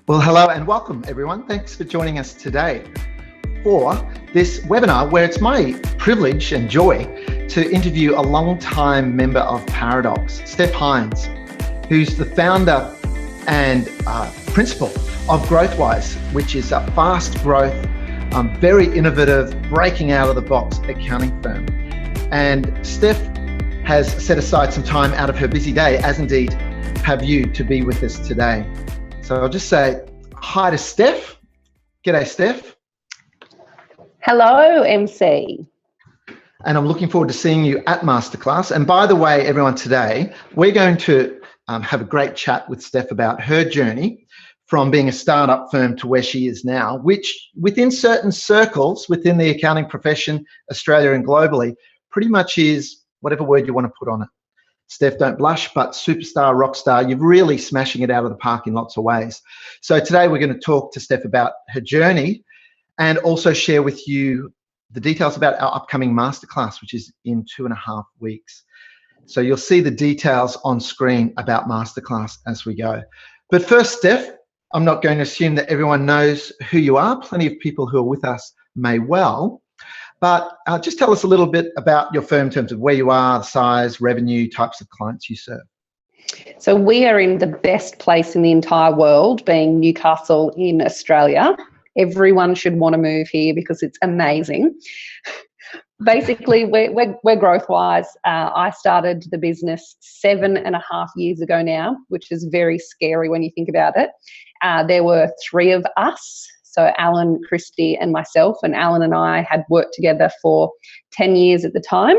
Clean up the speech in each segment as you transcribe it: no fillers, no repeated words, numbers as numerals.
Well, hello and welcome everyone. Thanks for joining us today for this webinar where it's my privilege and joy to interview a long-time member of PARADOX, Steph Hinds, who's the founder and principal of Growthwise, which is a fast growth, very innovative, breaking out of the box accounting firm. And Steph has set aside some time out of her busy day, as indeed have you, to be with us today. So I'll just say hi to Steph. G'day, Steph. Hello, MC. And I'm looking forward to seeing you at Masterclass. And by the way, everyone, today we're going to have a great chat with Steph about her journey from being a startup firm to where she is now, which within certain circles within the accounting profession, Australia and globally, pretty much is whatever word you want to put on it. Steph, don't blush, but superstar, rock star, you're really smashing it out of the park in lots of ways. So today we're going to talk to Steph about her journey and also share with you the details about our upcoming masterclass, which is in 2.5 weeks. So you'll see the details on screen about masterclass as we go. But first, Steph, I'm not going to assume that everyone knows who you are. Plenty of people who are with us may well. But just tell us a little bit about your firm in terms of where you are, the size, revenue, types of clients you serve. So we are in the best place in the entire world, being Newcastle in Australia. Everyone should want to move here because it's amazing. Basically, we're Growthwise. I started the business 7.5 years ago now, which is very scary when you think about it. There were 3 of us. So Alan, Christy and myself, and Alan and I had worked together for 10 years at the time,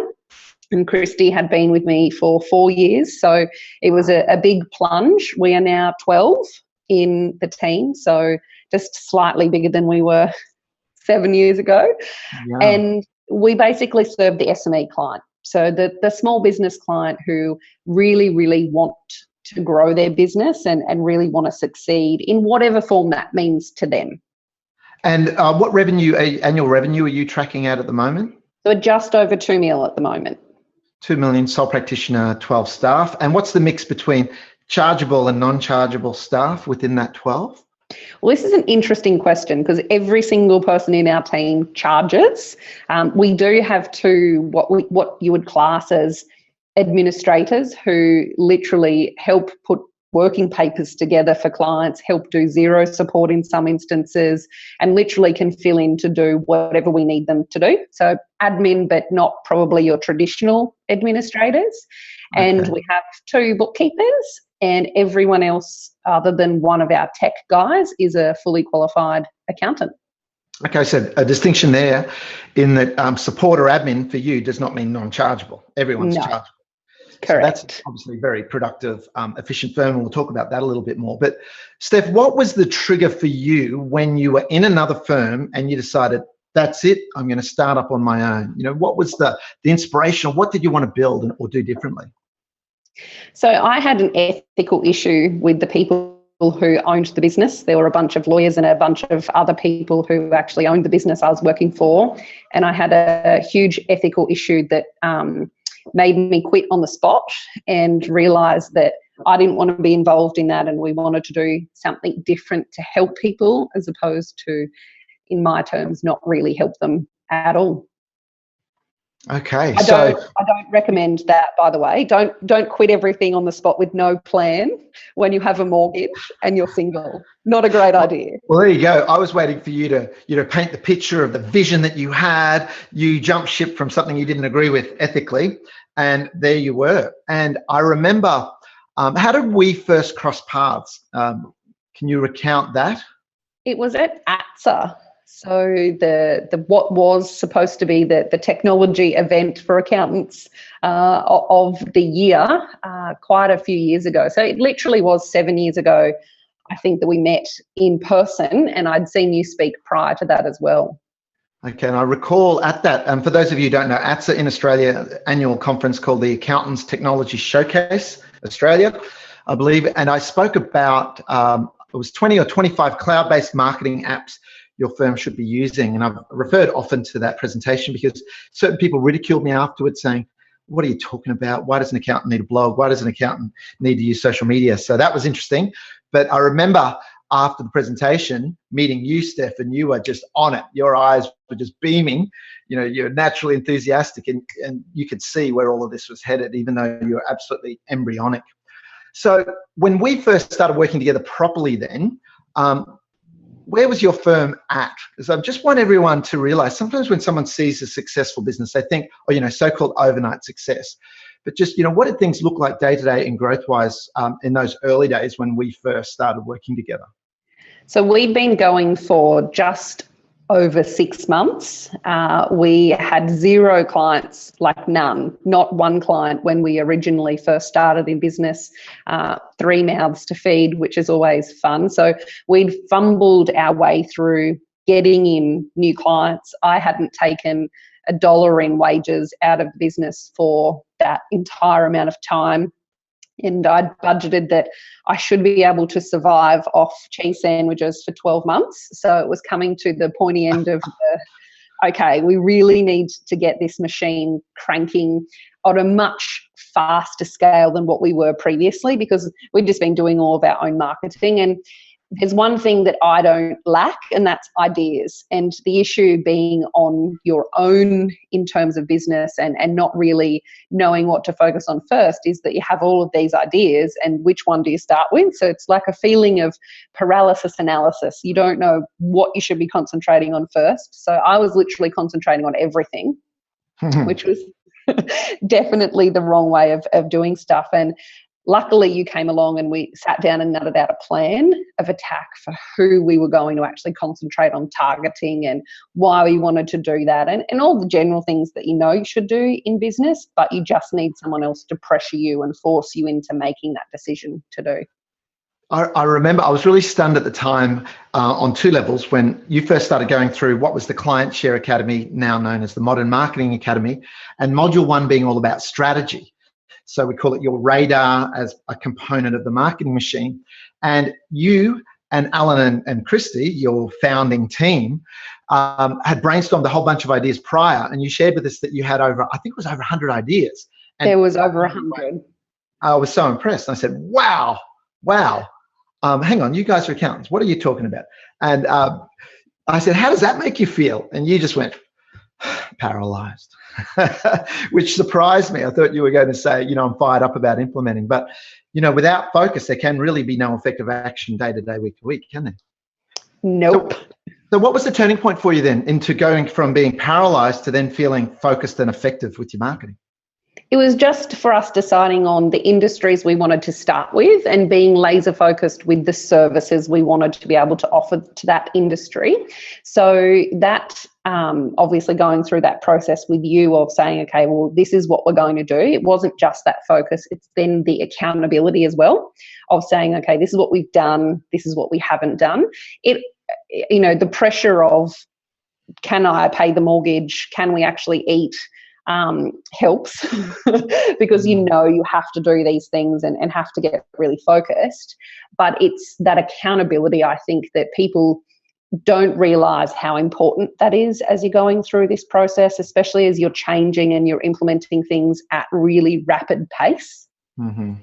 and Christy had been with me for 4 years. So it was a big plunge. We are now 12 in the team, so just slightly bigger than we were 7 years ago. Yeah. And we basically serve the SME client. So the small business client who really, really want to grow their business and really want to succeed in whatever form that means to them. And what revenue, annual revenue, are you tracking out at the moment? So just over 2 million at the moment. 2 million, sole practitioner, 12 staff. And what's the mix between chargeable and non-chargeable staff within that 12? Well, this is an interesting question because every single person in our team charges. We do have 2 what you would class as administrators who literally help put working papers together for clients, help do zero support in some instances, and literally can fill in to do whatever we need them to do. So admin, but not probably your traditional administrators. Okay. And we have 2 bookkeepers, and everyone else other than one of our tech guys is a fully qualified accountant. Okay, so a distinction there in that support or admin for you does not mean non-chargeable. Everyone's chargeable. Correct. So that's obviously a very productive, efficient firm, and we'll talk about that a little bit more. But Steph, what was the trigger for you when you were in another firm and you decided, that's it, I'm going to start up on my own? You know, what was the inspiration? What did you want to build or do differently? So I had an ethical issue with the people who owned the business. There were a bunch of lawyers and a bunch of other people who actually owned the business I was working for. And I had a huge ethical issue that made me quit on the spot and realised that I didn't want to be involved in that, and we wanted to do something different to help people as opposed to, in my terms, not really help them at all. Okay, I don't recommend that, by the way. Don't quit everything on the spot with no plan when you have a mortgage and you're single. Not a great idea. Well, there you go. I was waiting for you to paint the picture of the vision that you had. You jumped ship from something you didn't agree with ethically, and there you were. And I remember, how did we first cross paths? Can you recount that? It was at ATSA. So the what was supposed to be the technology event for accountants of the year quite a few years ago. So it literally was 7 years ago, I think, that we met in person, and I'd seen you speak prior to that as well. Okay, and I recall at that, for those of you who don't know, ATSA in Australia, annual conference called the Accountants Technology Showcase Australia, I believe, and I spoke about, it was 20 or 25 cloud-based marketing apps your firm should be using. And I've referred often to that presentation because certain people ridiculed me afterwards saying, what are you talking about? Why does an accountant need a blog? Why does an accountant need to use social media? So that was interesting. But I remember after the presentation, meeting you, Steph, and you were just on it. Your eyes were just beaming. You know, you're naturally enthusiastic, and you could see where all of this was headed, even though you were absolutely embryonic. So when we first started working together properly then, where was your firm at? Because I just want everyone to realize sometimes when someone sees a successful business, they think, oh, you know, so-called overnight success. But just, you know, what did things look like day to day in Growthwise in those early days when we first started working together? So we've been going for just over 6 months. We had 0 clients, like none, not one client when we originally first started in business. 3 mouths to feed, which is always fun. So we'd fumbled our way through getting in new clients. I hadn't taken $1 in wages out of the business for that entire amount of time. And I'd budgeted that I should be able to survive off cheese sandwiches for 12 months. So it was coming to the pointy end of okay, we really need to get this machine cranking on a much faster scale than what we were previously, because we'd just been doing all of our own marketing. And there's one thing that I don't lack, and that's ideas. And the issue being on your own in terms of business and not really knowing what to focus on first is that you have all of these ideas, and which one do you start with? So it's like a feeling of paralysis analysis. You don't know what you should be concentrating on first. So I was literally concentrating on everything, which was definitely the wrong way of doing stuff. And luckily you came along and we sat down and nutted out a plan of attack for who we were going to actually concentrate on targeting and why we wanted to do that, and all the general things that you know you should do in business, but you just need someone else to pressure you and force you into making that decision to do. I remember I was really stunned at the time on 2 levels when you first started going through what was the Client Share Academy, now known as the Modern Marketing Academy, and module 1 being all about strategy. So we call it your radar as a component of the marketing machine. And you and Alan and Christy, your founding team, had brainstormed a whole bunch of ideas prior, and you shared with us that you had over, I think it was over 100 ideas. And there was over 100. I was so impressed. And I said, wow. Hang on, you guys are accountants. What are you talking about? And I said, how does that make you feel? And you just went, paralysed, which surprised me. I thought you were going to say, you know, I'm fired up about implementing. But, you know, without focus, there can really be no effective action day to day, week to week, can there? Nope. So what was the turning point for you then into going from being paralysed to then feeling focused and effective with your marketing? It was just for us deciding on the industries we wanted to start with and being laser focused with the services we wanted to be able to offer to that industry. So that obviously going through that process with you of saying, okay, well, this is what we're going to do. It wasn't just that focus, it's then the accountability as well of saying, okay, this is what we've done, this is what we haven't done. It, you know, the pressure of, can I pay the mortgage? Can we actually eat? Helps because you know you have to do these things and have to get really focused. But it's that accountability, I think, that people don't realise how important that is as you're going through this process, especially as you're changing and you're implementing things at really rapid pace. Mm-hmm.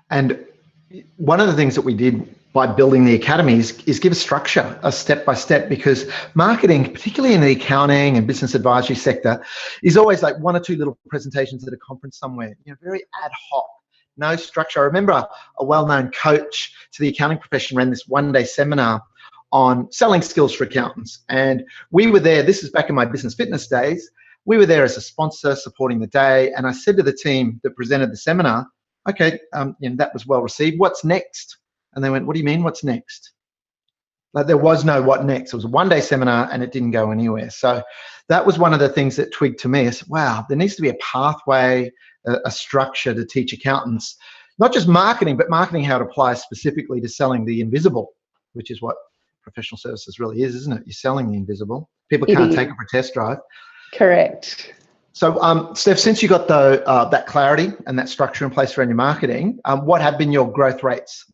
And one of the things that we did by building the academy is give a structure, a step-by-step, because marketing, particularly in the accounting and business advisory sector, is always like 1 or 2 little presentations at a conference somewhere, you know, very ad hoc, no structure. I remember a well-known coach to the accounting profession ran this 1-day seminar on selling skills for accountants. And we were there, this is back in my business fitness days, we were there as a sponsor supporting the day. And I said to the team that presented the seminar, okay, you know, that was well received, what's next? And they went, what do you mean, what's next? Like, there was no what next. It was a 1-day seminar and it didn't go anywhere. So that was one of the things that twigged to me. I said, wow, there needs to be a pathway, a structure to teach accountants, not just marketing, but marketing how it applies specifically to selling the invisible, which is what professional services really is, isn't it? You're selling the invisible. People can't take it for a test drive. Correct. So, Steph, since you got that clarity and that structure in place around your marketing, what have been your growth rates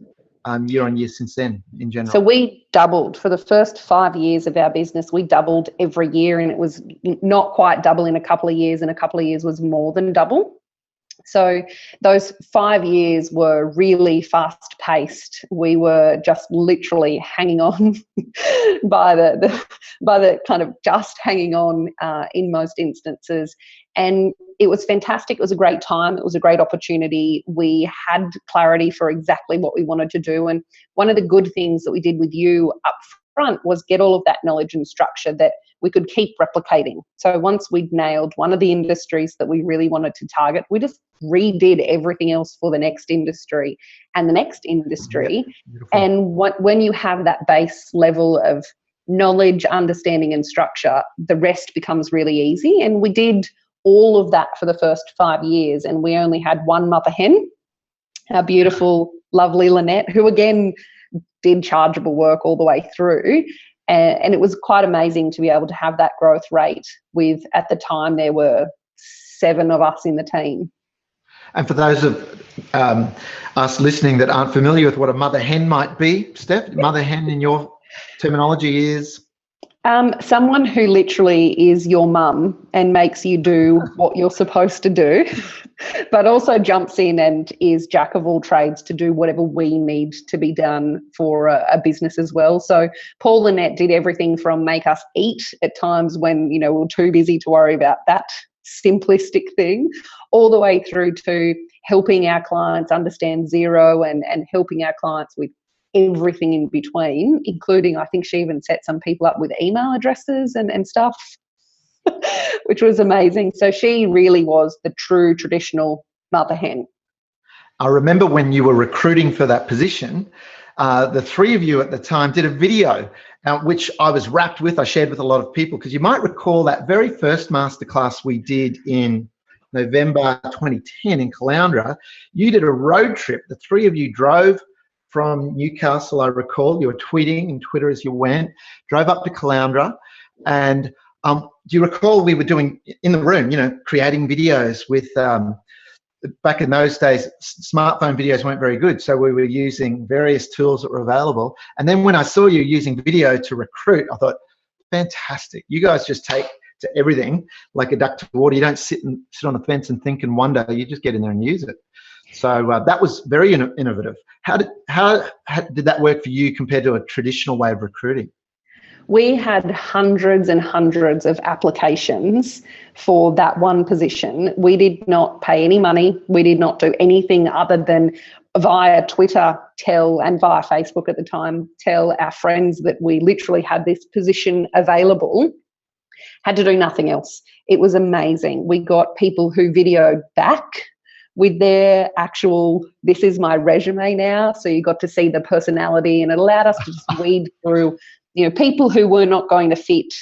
year on year since then in general? So we doubled for the first 5 years of our business. We doubled every year, and it was not quite double in a couple of years, and a couple of years was more than double. So those 5 years were really fast paced. We were just literally hanging on by the kind of just hanging on in most instances. And it was fantastic. It was a great time. It was a great opportunity. We had clarity for exactly what we wanted to do. And one of the good things that we did with you up front was get all of that knowledge and structure that we could keep replicating. So once we'd nailed one of the industries that we really wanted to target, we just redid everything else for the next industry and the next industry. Yep. And when you have that base level of knowledge, understanding and structure, the rest becomes really easy. And we did all of that for the first 5 years, and we only had one mother hen, our beautiful, lovely Lynette, who again did chargeable work all the way through. And it was quite amazing to be able to have that growth rate with, at the time, there were 7 of us in the team. And for those of us listening that aren't familiar with what a mother hen might be, Steph, mother hen in your terminology is? Someone who literally is your mum and makes you do what you're supposed to do, but also jumps in and is jack of all trades to do whatever we need to be done for a business as well. So Paul and Annette did everything from make us eat at times when, we were too busy to worry about that simplistic thing, all the way through to helping our clients understand Xero and helping our clients with everything in between, including, I think she even set some people up with email addresses and stuff, which was amazing. So she really was the true traditional mother hen. I remember when you were recruiting for that position, the 3 of you at the time did a video, which I was wrapped with. I shared with a lot of people, because you might recall that very first masterclass we did in November 2010 in Caloundra. You did a road trip. The 3 of you drove from Newcastle, I recall. You were tweeting and Twitter as you went, drove up to Caloundra. And do you recall we were doing, in the room, creating videos with, back in those days, smartphone videos weren't very good. So we were using various tools that were available. And then when I saw you using video to recruit, I thought, fantastic. You guys just take to everything like a duck to water. You don't sit on the fence and think and wonder. You just get in there and use it. So that was very innovative. How did that work for you compared to a traditional way of recruiting? We had hundreds and hundreds of applications for that one position. We did not pay any money. We did not do anything other than via Twitter and via Facebook at the time, tell our friends that we literally had this position available. Had to do nothing else. It was amazing. We got people who videoed back with their actual, this is my resume now. So you got to see the personality, and it allowed us to just weed through, people who were not going to fit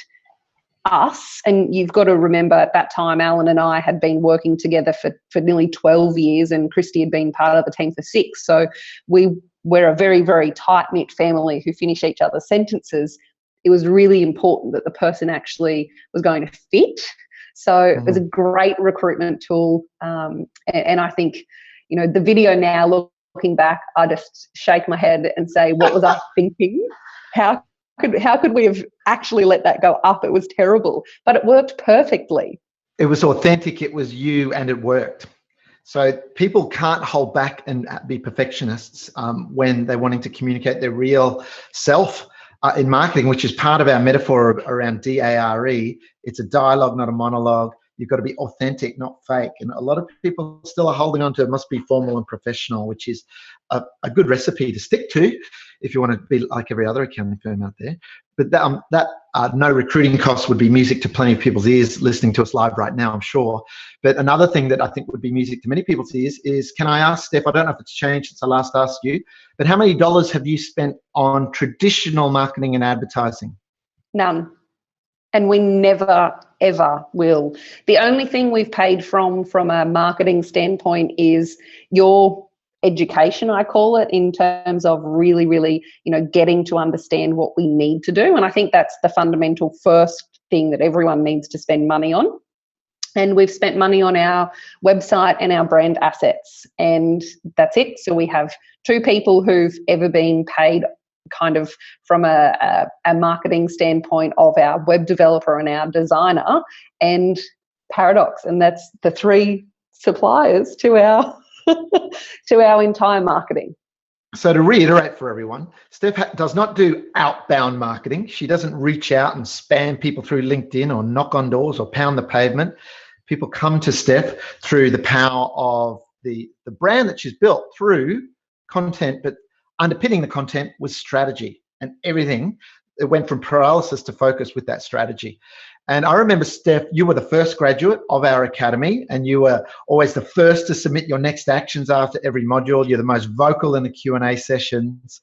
us. And you've got to remember, at that time, Alan and I had been working together for nearly 12 years, and Christy had been part of the team for 6. So we're a very, very tight-knit family who finish each other's sentences. It was really important that the person actually was going to fit. So it was a great recruitment tool. And I think, the video now, looking back, I just shake my head and say, what was I thinking? How could we have actually let that go up? It was terrible, but it worked perfectly. It was authentic. It was you, and it worked. So people can't hold back and be perfectionists when they're wanting to communicate their real self. In marketing, which is part of our metaphor around DARE, it's a dialogue, not a monologue. You've got to be authentic, not fake. And a lot of people still are holding on to it must be formal and professional, which is a good recipe to stick to if you want to be like every other accounting firm out there. But that no recruiting costs would be music to plenty of people's ears listening to us live right now, I'm sure. But another thing that I think would be music to many people's ears is, can I ask, Steph, I don't know if it's changed since I last asked you, but how many dollars have you spent on traditional marketing and advertising? None. And we never, ever will. The only thing we've paid from a marketing standpoint is your education, I call it, in terms of really, really, getting to understand what we need to do. And I think that's the fundamental first thing that everyone needs to spend money on. And we've spent money on our website and our brand assets, and that's it. So we have 2 people who've ever been paid kind of from a marketing standpoint of our web developer and our designer, and PARADOX, and that's the 3 suppliers to our to our entire marketing. So to reiterate for everyone, Steph does not do outbound marketing. She doesn't reach out and spam people through LinkedIn or knock on doors or pound the pavement. People come to Steph through the power of the brand that she's built through content, but underpinning the content was strategy, and everything. It went from paralysis to focus with that strategy. And I remember, Steph, you were the first graduate of our academy, and you were always the first to submit your next actions after every module. You're the most vocal in the Q&A sessions.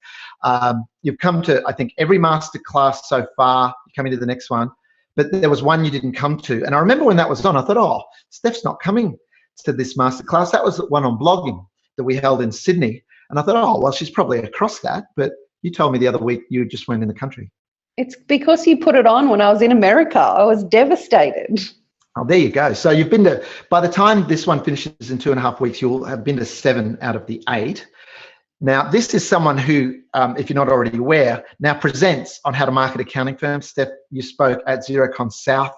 You've come to, I think, every masterclass so far. You're coming to the next one. But there was one you didn't come to. And I remember when that was on, I thought, oh, Steph's not coming to this masterclass. That was the one on blogging that we held in Sydney. And I thought, oh, well, she's probably across that. But you told me the other week you just went in the country. It's because you put it on when I was in America. I was devastated. Oh, there you go. So you've been to, by the time this one finishes in 2.5 weeks, you'll have been to 7 out of the 8. Now, this is someone who, if you're not already aware, now presents on how to market accounting firms. Steph, you spoke at Xerocon South.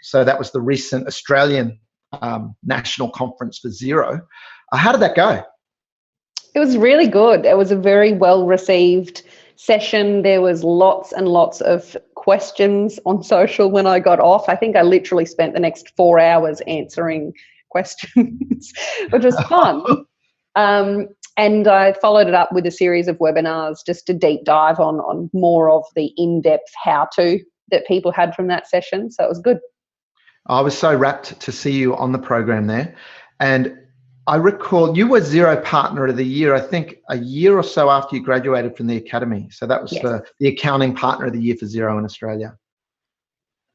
So that was the recent Australian national conference for Xero. How did that go? It was really good. It was a very well-received session. There was lots and lots of questions on social when I got off. I think I literally spent the next 4 hours answering questions, which was fun. And I followed it up with a series of webinars just to deep dive on more of the in-depth how-to that people had from that session. So it was good. I was so rapt to see you on the program there. And I recall you were Xero Partner of the Year, I think a year or so after you graduated from the academy. So that was the accounting partner of the year for Xero in Australia.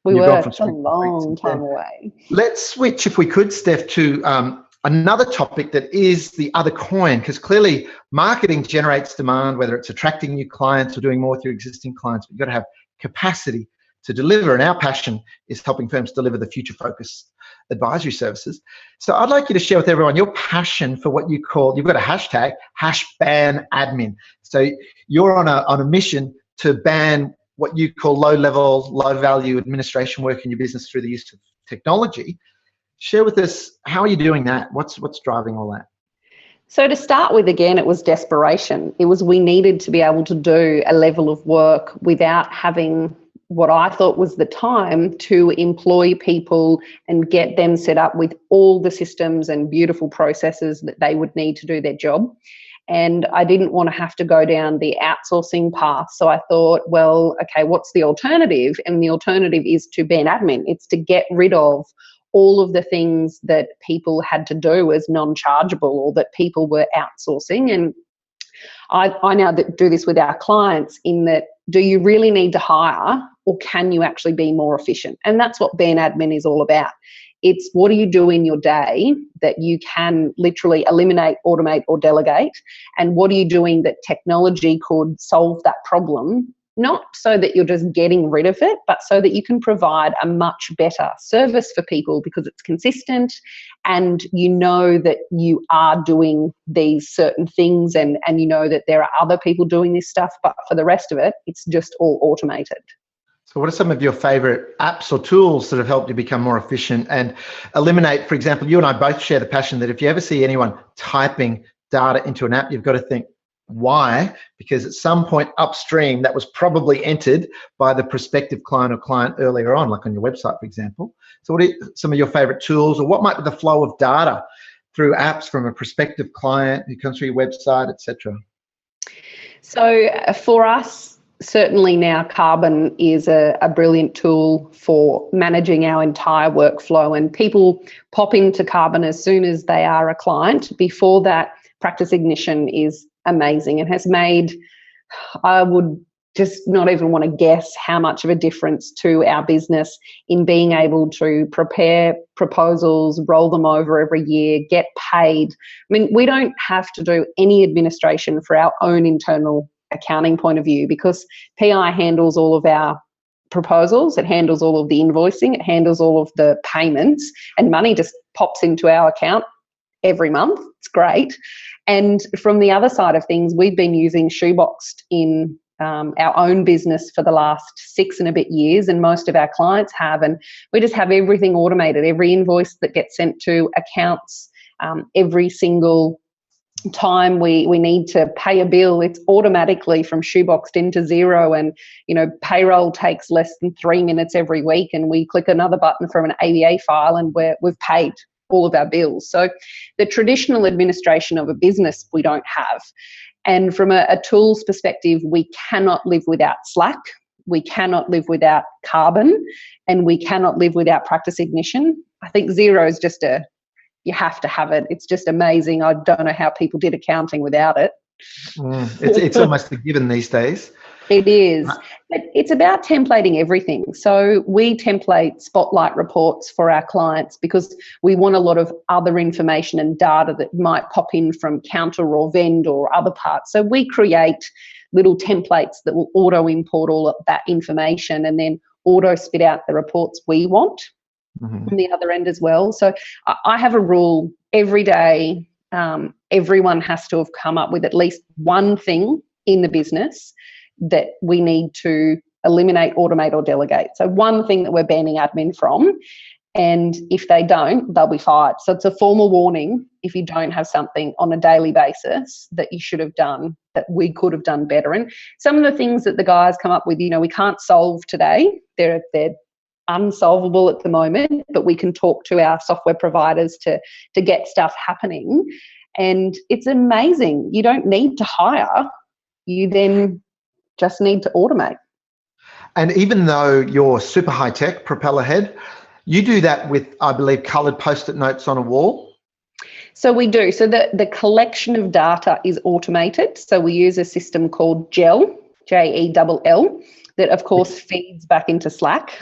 We were a long time away. Let's switch, if we could, Steph, to another topic that is the other coin, because clearly marketing generates demand, whether it's attracting new clients or doing more with your existing clients. But you've got to have capacity to deliver, and our passion is helping firms deliver the future-focused advisory services. So I'd like you to share with everyone your passion for what you call, you've got a hashtag, #BanAdmin. So you're on a mission to ban what you call low-level, low-value administration work in your business through the use of technology. Share with us, how are you doing that? What's driving all that? So to start with, again, it was desperation. It was we needed to be able to do a level of work without having what I thought was the time to employ people and get them set up with all the systems and beautiful processes that they would need to do their job. And I didn't want to have to go down the outsourcing path. So I thought, well, okay, what's the alternative? And the alternative is to ban admin. It's to get rid of all of the things that people had to do as non-chargeable or that people were outsourcing. And I now do this with our clients in that, do you really need to hire or can you actually be more efficient? And that's what ban admin is all about. It's what do you do in your day that you can literally eliminate, automate, or delegate? And what are you doing that technology could solve that problem? Not so that you're just getting rid of it, but so that you can provide a much better service for people because it's consistent and you know that you are doing these certain things and you know that there are other people doing this stuff, but for the rest of it, it's just all automated. So what are some of your favorite apps or tools that have helped you become more efficient and eliminate, for example, you and I both share the passion that if you ever see anyone typing data into an app, you've got to think, why? Because at some point upstream, that was probably entered by the prospective client or client earlier on, like on your website, for example. So what are some of your favorite tools, or what might be the flow of data through apps from a prospective client who comes through your website, etc.? So for us, certainly now Carbon is a brilliant tool for managing our entire workflow, and people pop into Carbon as soon as they are a client. Before that, Practice Ignition is amazing and has made, I would just not even want to guess how much of a difference to our business in being able to prepare proposals, roll them over every year, get paid. I mean, we don't have to do any administration for our own internal accounting point of view because PI handles all of our proposals, it handles all of the invoicing, it handles all of the payments, and money just pops into our account every month. It's great. And from the other side of things, we've been using Shoeboxed in our own business for the last 6 and a bit years, and most of our clients have, and we just have everything automated. Every invoice that gets sent to accounts Every single time we need to pay a bill, it's automatically from shoeboxed into zero, and payroll takes less than 3 minutes every week, and we click another button from an ABA file and we've paid all of our bills. So the traditional administration of a business we don't have. And from a tools perspective, we cannot live without Slack, we cannot live without Carbon, and we cannot live without Practice Ignition. I think Xero is just you have to have it. It's just amazing. I don't know how people did accounting without it. It's almost a given these days. It is. But it's about templating everything. So we template spotlight reports for our clients because we want a lot of other information and data that might pop in from counter or vend or other parts. So we create little templates that will auto import all of that information and then auto spit out the reports we want on the other end as well. So I have a rule every day. Everyone has to have come up with at least one thing in the business that we need to eliminate, automate, or delegate. So one thing that we're banning admin from, and if they don't, they'll be fired. So it's a formal warning if you don't have something on a daily basis that you should have done, that we could have done better. And some of the things that the guys come up with, we can't solve today. They're unsolvable at the moment, but we can talk to our software providers to get stuff happening. And it's amazing. You don't need to hire. You then just need to automate. And even though you're super high tech, propeller head, you do that with, I believe, coloured post-it notes on a wall? So we do. So the collection of data is automated. So we use a system called GEL, Jell, that of course feeds back into Slack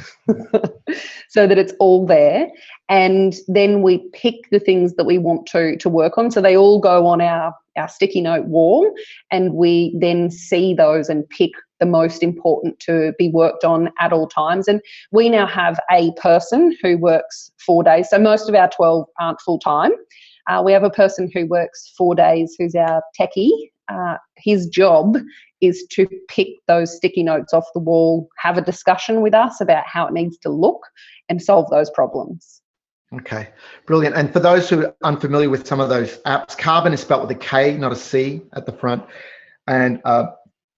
so that it's all there. And then we pick the things that we want to work on. So they all go on our sticky note wall, and we then see those and pick the most important to be worked on at all times. And we now have a person who works 4 days. So most of our 12 aren't full-time. We have a person who works 4 days who's our techie. His job is to pick those sticky notes off the wall, have a discussion with us about how it needs to look, and solve those problems. Okay, brilliant. And for those who are unfamiliar with some of those apps, Carbon is spelled with a K, not a C at the front. And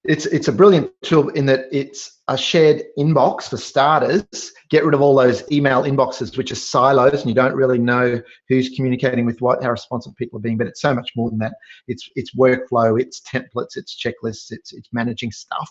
it's a brilliant tool in that it's a shared inbox for starters. Get rid of all those email inboxes, which are silos, and you don't really know who's communicating with what, how responsive people are being, but it's so much more than that. It's workflow, it's templates, it's checklists, it's managing stuff.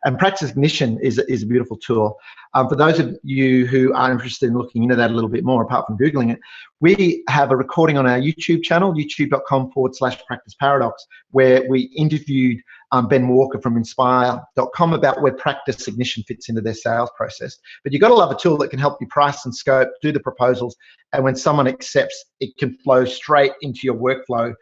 And Practice Ignition is a beautiful tool. For those of you who are interested in looking into that a little bit more, apart from Googling it, we have a recording on our YouTube channel, youtube.com/PracticeParadox, where we interviewed Ben Walker from Inspire.com about where Practice Ignition fits into their sales process. But you've got to love a tool that can help you price and scope, do the proposals, and when someone accepts, it can flow straight into your workflow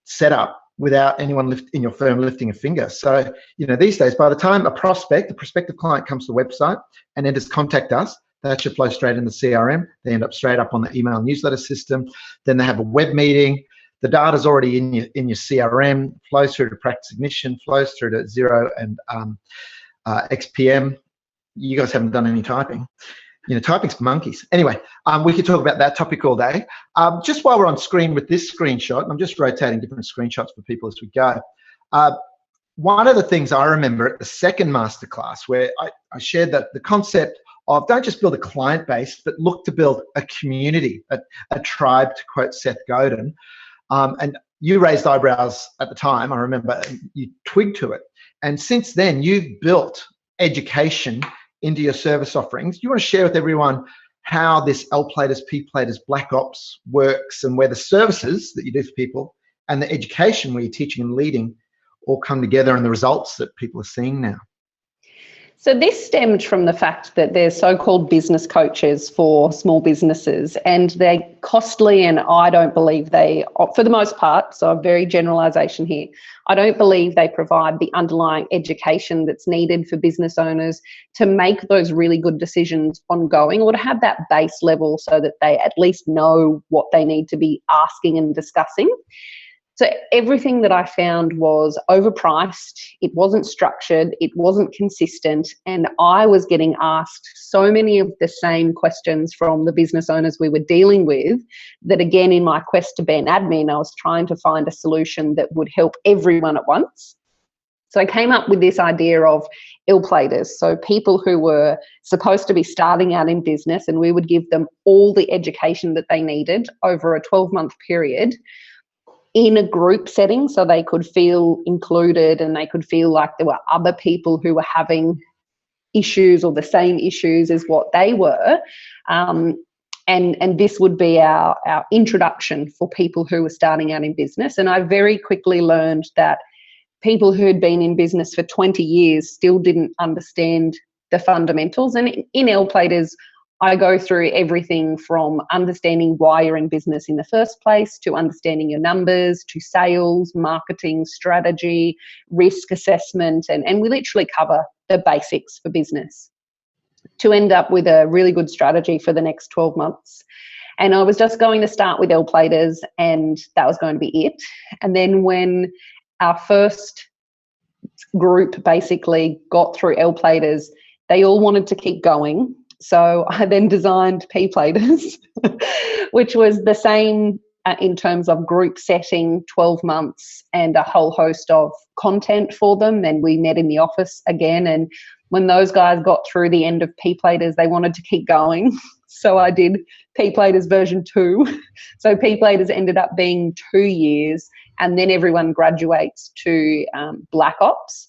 setup without anyone in your firm lifting a finger. So, these days, by the time a prospective client comes to the website and enters contact us, that should flow straight in the CRM. They end up straight up on the email newsletter system. Then they have a web meeting. The data's already in your CRM, flows through to Practice Ignition, flows through to Xero and XPM. You guys haven't done any typing. Typing's for monkeys. Anyway, we could talk about that topic all day. Just while we're on screen with this screenshot, I'm just rotating different screenshots for people as we go. One of the things I remember at the second masterclass where I shared that the concept of don't just build a client base, but look to build a community, a tribe, to quote Seth Godin. And you raised eyebrows at the time. I remember you twigged to it. And since then, you've built education into your service offerings. Do you want to share with everyone how this L-platers, P-platers, Black Ops works, and where the services that you do for people and the education where you're teaching and leading all come together and the results that people are seeing now? So this stemmed from the fact that there's so-called business coaches for small businesses, and they're costly, and I don't believe they, for the most part, so a very generalisation here, I don't believe they provide the underlying education that's needed for business owners to make those really good decisions ongoing, or to have that base level so that they at least know what they need to be asking and discussing. So everything that I found was overpriced, it wasn't structured, it wasn't consistent, and I was getting asked so many of the same questions from the business owners we were dealing with that, again, in my quest to be an admin, I was trying to find a solution that would help everyone at once. So I came up with this idea of ill-platers, so people who were supposed to be starting out in business, and we would give them all the education that they needed over a 12-month period in a group setting, so they could feel included and they could feel like there were other people who were having issues or the same issues as what they were. And this would be our introduction for people who were starting out in business. And I very quickly learned that people who had been in business for 20 years still didn't understand the fundamentals. And in L-Platers, I go through everything from understanding why you're in business in the first place, to understanding your numbers, to sales, marketing, strategy, risk assessment, and we literally cover the basics for business to end up with a really good strategy for the next 12 months. And I was just going to start with L-Platers, and that was going to be it. And then when our first group basically got through L-Platers, they all wanted to keep going. So I then designed P-Platers, which was the same in terms of group setting, 12 months, and a whole host of content for them. And we met in the office again. And when those guys got through the end of P-Platers, they wanted to keep going. So I did P-Platers version 2. So P-Platers ended up being 2 years, and then everyone graduates to Black Ops.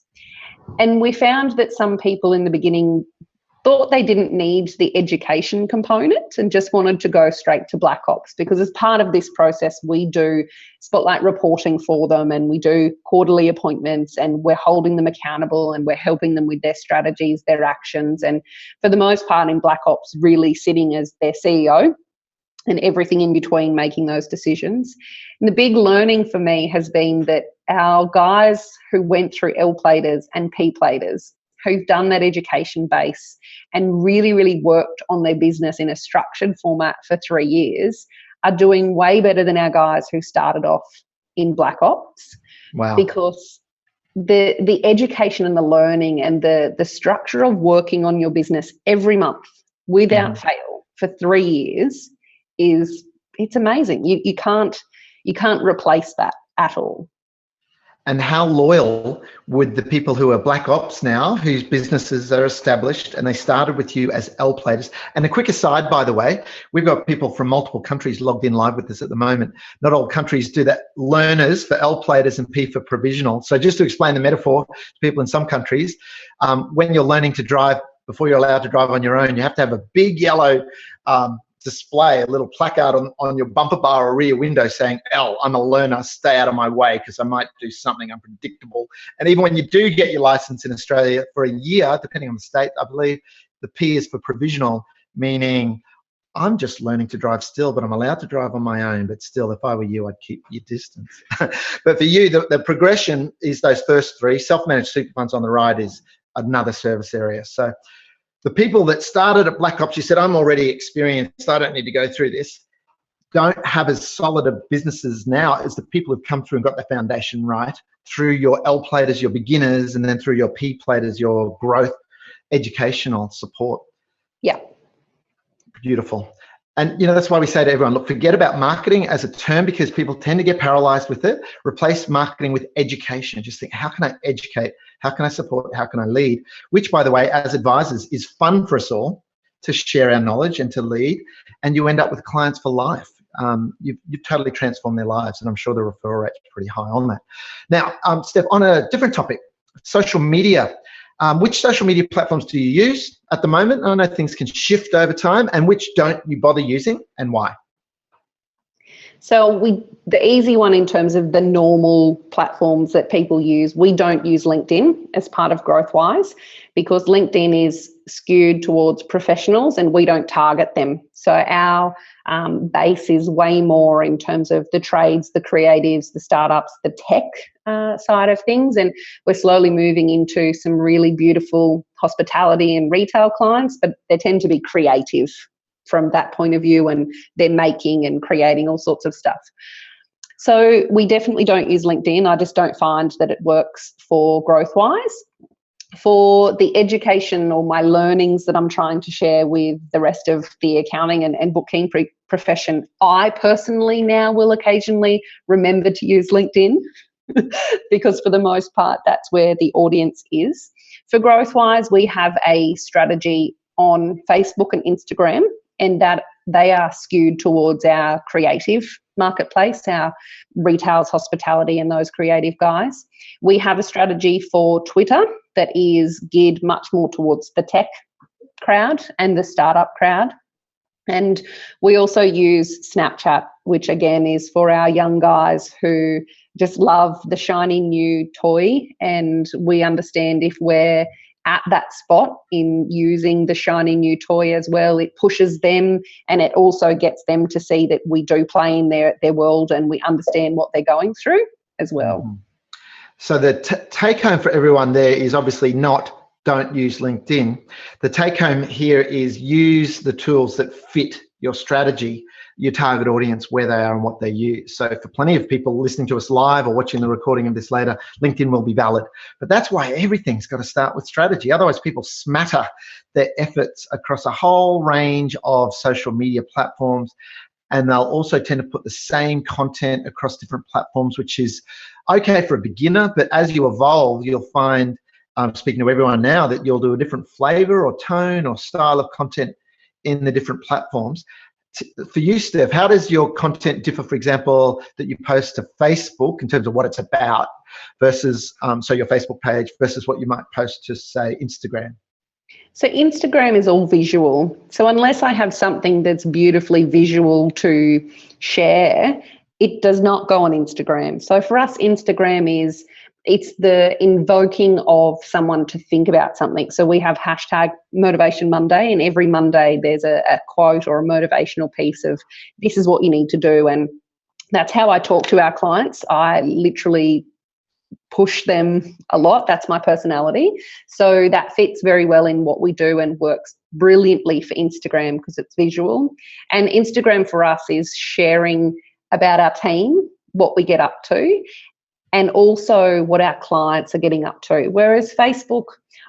And we found that some people in the beginning thought they didn't need the education component and just wanted to go straight to Black Ops, because as part of this process, we do spotlight reporting for them, and we do quarterly appointments, and we're holding them accountable, and we're helping them with their strategies, their actions, and for the most part in Black Ops, really sitting as their CEO and everything in between, making those decisions. And the big learning for me has been that our guys who went through L-Platers and P-Platers, who've done that education base and really, really worked on their business in a structured format for 3 years, are doing way better than our guys who started off in Black Ops. Wow. Because the education and the learning and the structure of working on your business every month without fail for 3 years it's amazing. You can't replace that at all. And how loyal would the people who are Black Ops now, whose businesses are established and they started with you as L-Platers? And a quick aside, by the way, we've got people from multiple countries logged in live with us at the moment. Not all countries do that. Learners for L-Platers and P for provisional. So just to explain the metaphor to people in some countries, when you're learning to drive, before you're allowed to drive on your own, you have to have a big yellow display, a little placard on your bumper bar or rear window saying, L, I'm a learner, stay out of my way because I might do something unpredictable. And even when you do get your license in Australia for a year, depending on the state, I believe the P is for provisional, meaning I'm just learning to drive still, but I'm allowed to drive on my own. But still, if I were you, I'd keep your distance. But for you, the progression is those first 3. Self-managed super funds on the right is another service area. So the people that started at Black Ops, you said, I'm already experienced, I don't need to go through this, don't have as solid a businesses now as the people who've come through and got the foundation right through your L-Platers, your beginners, and then through your P-Platers, your growth, educational support. Yeah. Beautiful. And, you know, that's why we say to everyone, look, forget about marketing as a term because people tend to get paralyzed with it. Replace marketing with education. Just think, how can I educate? How can I support? How can I lead? Which, by the way, as advisors is fun for us all to share our knowledge and to lead. And you end up with clients for life. You've totally transformed their lives. And I'm sure the referral rate's pretty high on that. Now, Steph, on a different topic, social media. Which social media platforms do you use at the moment? I know things can shift over time. And which don't you bother using and why? So the easy one in terms of the normal platforms that people use, we don't use LinkedIn as part of Growthwise because LinkedIn is skewed towards professionals and we don't target them. So our base is way more in terms of the trades, the creatives, the startups, the tech side of things. And we're slowly moving into some really beautiful hospitality and retail clients, but they tend to be creative from that point of view, and they're making and creating all sorts of stuff. So we definitely don't use LinkedIn. I just don't find that it works for Growthwise. For the education or my learnings that I'm trying to share with the rest of the accounting and bookkeeping profession, I personally now will occasionally remember to use LinkedIn because for the most part, that's where the audience is. For Growthwise, we have a strategy on Facebook and Instagram, and that they are skewed towards our creative marketplace, our retails, hospitality, and those creative guys. We have a strategy for Twitter that is geared much more towards the tech crowd and the startup crowd. And we also use Snapchat, which again is for our young guys who just love the shiny new toy. And we understand if we're at that spot in using the shiny new toy as well, it pushes them, and it also gets them to see that we do play in their world and we understand what they're going through as well. Mm-hmm. So the take home for everyone there is obviously not don't use LinkedIn. The take home here is use the tools that fit your strategy, your target audience, where they are and what they use. So for plenty of people listening to us live or watching the recording of this later, LinkedIn will be valid. But that's why everything's got to start with strategy. Otherwise, people smatter their efforts across a whole range of social media platforms. And they'll also tend to put the same content across different platforms, which is okay for a beginner. But as you evolve, you'll find, speaking to everyone now, that you'll do a different flavor or tone or style of content in the different platforms. For you, Steph, how does your content differ, for example, that you post to Facebook in terms of what it's about versus, so your Facebook page versus what you might post to, say, Instagram? So Instagram is all visual. So unless I have something that's beautifully visual to share, it does not go on Instagram. So for us, Instagram it's the invoking of someone to think about something. So we have hashtag Motivation Monday, and every Monday there's a quote or a motivational piece of this is what you need to do. And that's how I talk to our clients. I literally push them a lot. That's my personality. So that fits very well in what we do and works brilliantly for Instagram because it's visual. And Instagram for us is sharing about our team, what we get up to, and also what our clients are getting up to. Whereas Facebook,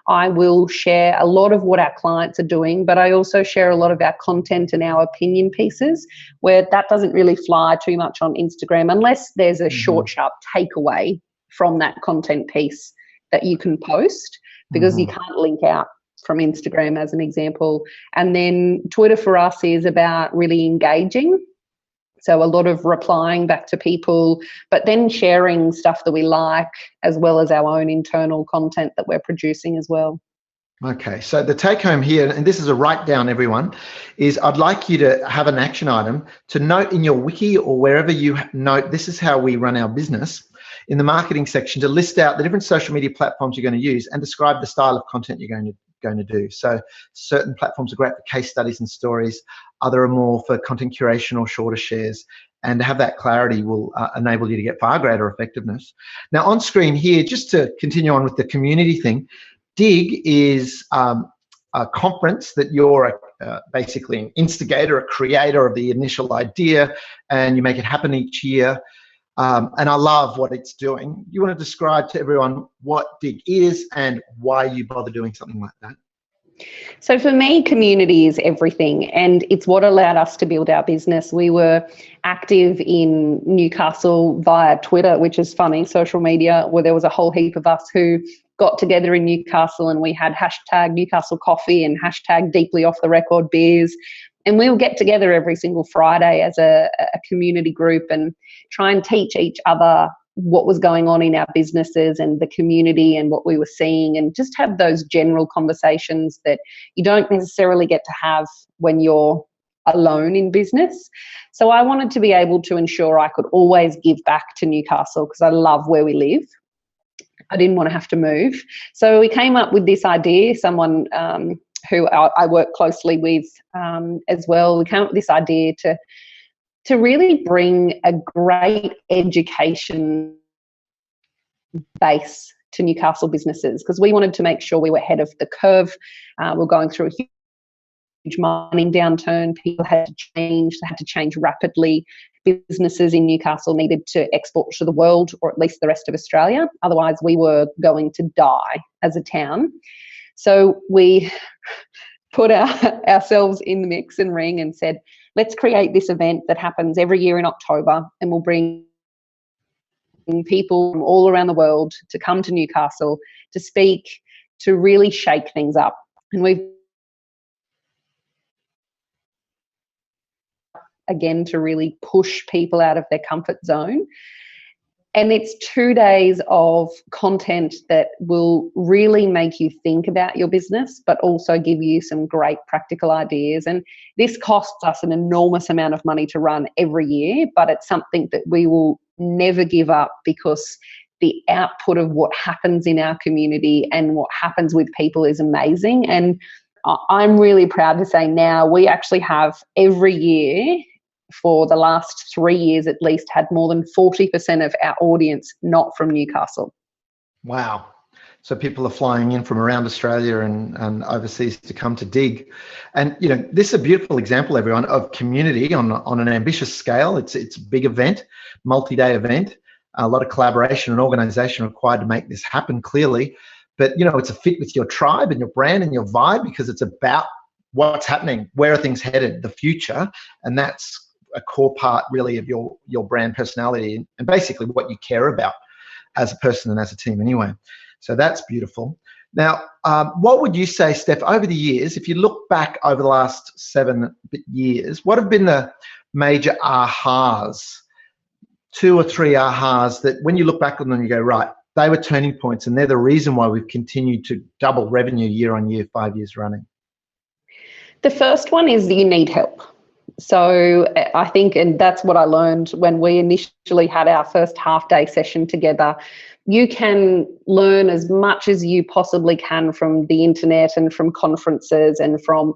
I will share a lot of what our clients are doing, but I also share a lot of our content and our opinion pieces, where that doesn't really fly too much on Instagram unless there's a short, sharp takeaway from that content piece that you can post, because you can't link out from Instagram as an example. And then Twitter for us is about really engaging. So a lot of replying back to people, but then sharing stuff that we like, as well as our own internal content that we're producing as well. Okay, so the take home here, and this is a write down, everyone, is I'd like you to have an action item to note in your wiki or wherever you note this is how we run our business, in the marketing section, to list out the different social media platforms you're going to use and describe the style of content you're going to do. So certain platforms are great for case studies and stories, other are more for content curation or shorter shares, and to have that clarity will enable you to get far greater effectiveness. Now on screen here, just to continue on with the community thing, DIG is a conference that you're basically an instigator, a creator of the initial idea, and you make it happen each year. And I love what it's doing. You want to describe to everyone what DIG is and why you bother doing something like that? So for me, community is everything, and it's what allowed us to build our business. We were active in Newcastle via Twitter, which is funny, social media, where there was a whole heap of us who got together in Newcastle, and we had hashtag Newcastle coffee and hashtag deeply off the record beers. And we'll get together every single Friday as a community group and try and teach each other what was going on in our businesses and the community and what we were seeing, and just have those general conversations that you don't necessarily get to have when you're alone in business. So I wanted to be able to ensure I could always give back to Newcastle because I love where we live. I didn't want to have to move. So we came up with this idea, someone who I work closely with as well. We came up with this idea to really bring a great education base to Newcastle businesses, because we wanted to make sure we were ahead of the curve. We're going through a huge mining downturn. People had to change. They had to change rapidly businesses in Newcastle needed to export to the world, or at least the rest of Australia. Otherwise, we were going to die as a town. So we put ourselves in the mix and ring and said, let's create this event that happens every year in October, and we'll bring people from all around the world to come to Newcastle to speak, to really shake things up. And we've again to really push people out of their comfort zone. And it's 2 days of content that will really make you think about your business, but also give you some great practical ideas. And this costs us an enormous amount of money to run every year, but it's something that we will never give up, because the output of what happens in our community and what happens with people is amazing. And I'm really proud to say now we actually have every year, for the last 3 years at least, had more than 40% of our audience not from Newcastle. Wow. So people are flying in from around Australia and overseas to come to dig. And, you know, this is a beautiful example, everyone, of community on an ambitious scale. It's a big event, multi-day event, a lot of collaboration and organisation required to make this happen, clearly. But, you know, it's a fit with your tribe and your brand and your vibe, because it's about what's happening, where are things headed, the future. And that's a core part really of your brand personality and basically what you care about as a person and as a team anyway. So that's beautiful. Now, what would you say, Steph, over the years, if you look back over the last 7 years, what have been the major ahas, 2 or 3 ahas that when you look back on them, you go, right, they were turning points and they're the reason why we've continued to double revenue year on year, 5 years running? The first one is that you need help. So I think, and that's what I learned when we initially had our first half-day session together, you can learn as much as you possibly can from the internet and from conferences and from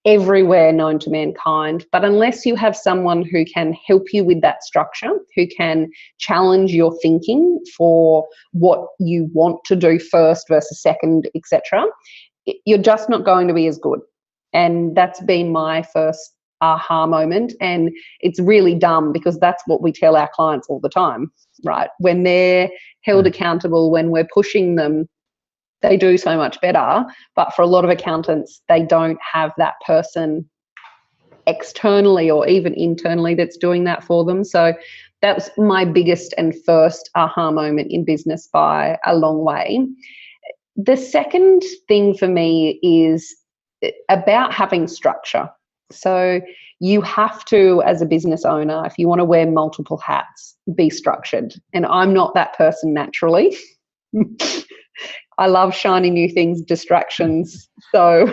everywhere known to mankind. But unless you have someone who can help you with that structure, who can challenge your thinking for what you want to do first versus second, etc., you're just not going to be as good. And that's been my first aha moment. And it's really dumb, because that's what we tell our clients all the time, right? When they're held accountable, when we're pushing them, they do so much better. But for a lot of accountants, they don't have that person externally or even internally that's doing that for them. So that was my biggest and first aha moment in business by a long way. The second thing for me is about having structure. So you have to, as a business owner, if you want to wear multiple hats, be structured. And I'm not that person naturally. I love shiny new things, distractions. So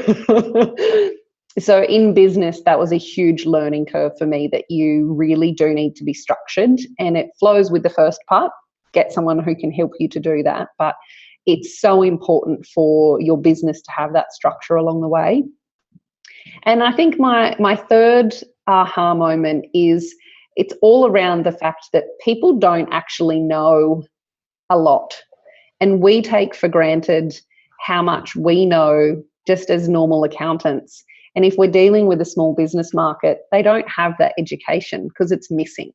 in business, that was a huge learning curve for me, that you really do need to be structured. And it flows with the first part, get someone who can help you to do that. But it's so important for your business to have that structure along the way. And I think my third aha moment is it's all around the fact that people don't actually know a lot. And we take for granted how much we know just as normal accountants. And if we're dealing with a small business market, they don't have that education because it's missing.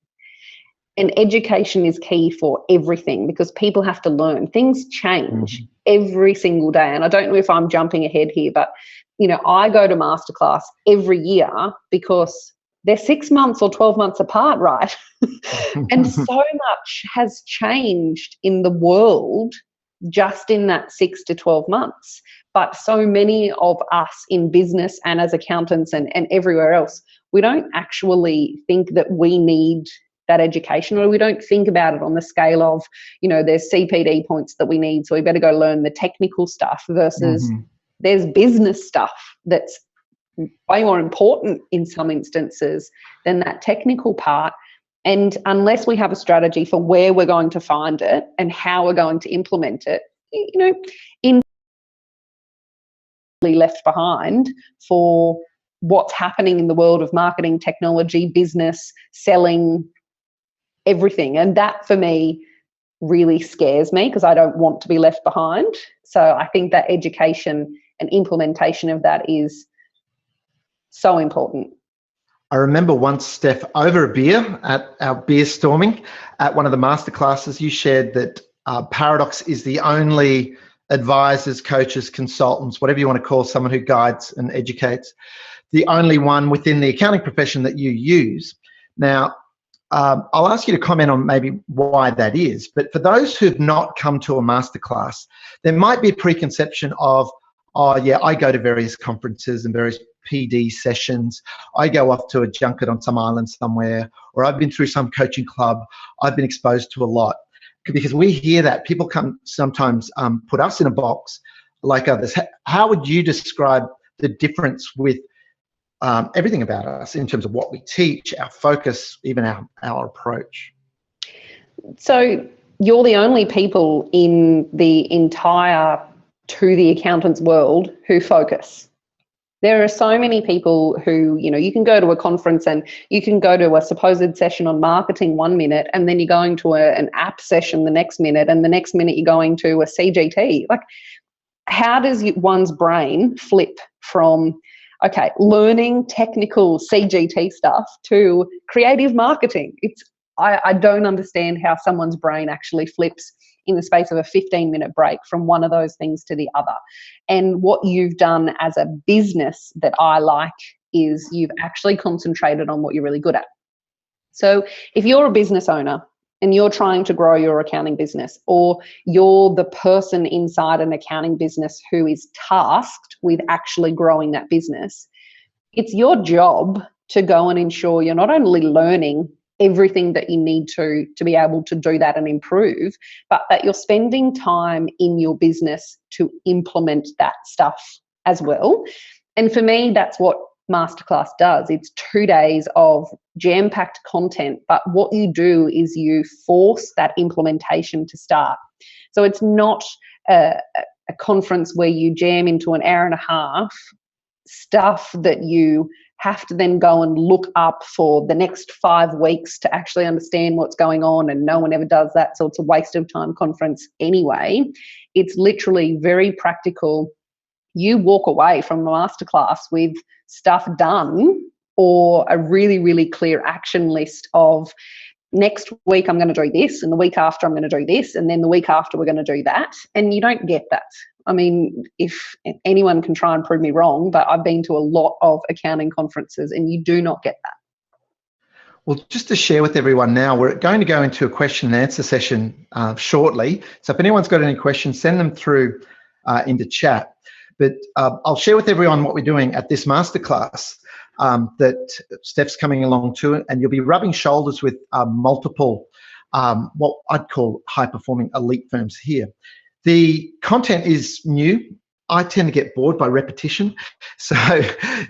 And education is key for everything, because people have to learn. Things change every single day. And I don't know if I'm jumping ahead here, but you know, I go to Masterclass every year because they're 6 months or 12 months apart, right? And so much has changed in the world just in that 6 to 12 months. But so many of us in business and as accountants and everywhere else, we don't actually think that we need that education, or we don't think about it on the scale of, you know, there's CPD points that we need, so we better go learn the technical stuff, versus there's business stuff that's way more important in some instances than that technical part. And unless we have a strategy for where we're going to find it and how we're going to implement it, you know, in left behind for what's happening in the world of marketing, technology, business, selling, everything. And that for me really scares me, because I don't want to be left behind. So I think that education and implementation of that is so important. I remember once, Steph, over a beer at our beer storming at one of the masterclasses, you shared that PARADOX is the only advisors, coaches, consultants, whatever you want to call someone who guides and educates, the only one within the accounting profession that you use. Now, I'll ask you to comment on maybe why that is, but for those who've not come to a masterclass, there might be a preconception of, oh yeah, I go to various conferences and various PD sessions. I go off to a junket on some island somewhere, or I've been through some coaching club. I've been exposed to a lot. Because we hear that. People come sometimes put us in a box like others. How would you describe the difference with everything about us in terms of what we teach, our focus, even our approach? So you're the only people in the entire To the Accountant's world who focus. There are so many people who, you can go to a conference and you can go to a supposed session on marketing 1 minute, and then you're going to an app session the next minute, and the next minute you're going to a CGT. Like, how does one's brain flip from, okay, learning technical CGT stuff to creative marketing? I don't understand how someone's brain actually flips in the space of a 15-minute break from one of those things to the other. And what you've done as a business that I like is you've actually concentrated on what you're really good at. So if you're a business owner and you're trying to grow your accounting business, or you're the person inside an accounting business who is tasked with actually growing that business, it's your job to go and ensure you're not only learning everything that you need to be able to do that and improve, but that you're spending time in your business to implement that stuff as well. And for me, that's what Masterclass does. It's 2 days of jam-packed content, but what you do is you force that implementation to start. So it's not a conference where you jam into an hour and a half stuff that you have to then go and look up for the next 5 weeks to actually understand what's going on, and no one ever does that, so it's a waste of time conference anyway. It's literally very practical. You walk away from the masterclass with stuff done, or a really, really clear action list of, next week I'm going to do this, and the week after I'm going to do this, and then the week after we're going to do that. And you don't get that. I mean, if anyone can try and prove me wrong, but I've been to a lot of accounting conferences and you do not get that. Well, just to share with everyone now, we're going to go into a question and answer session shortly. So if anyone's got any questions, send them through into chat. But I'll share with everyone what we're doing at this masterclass that Steph's coming along to, and you'll be rubbing shoulders with multiple what I'd call high-performing elite firms here. The content is new. I tend to get bored by repetition, so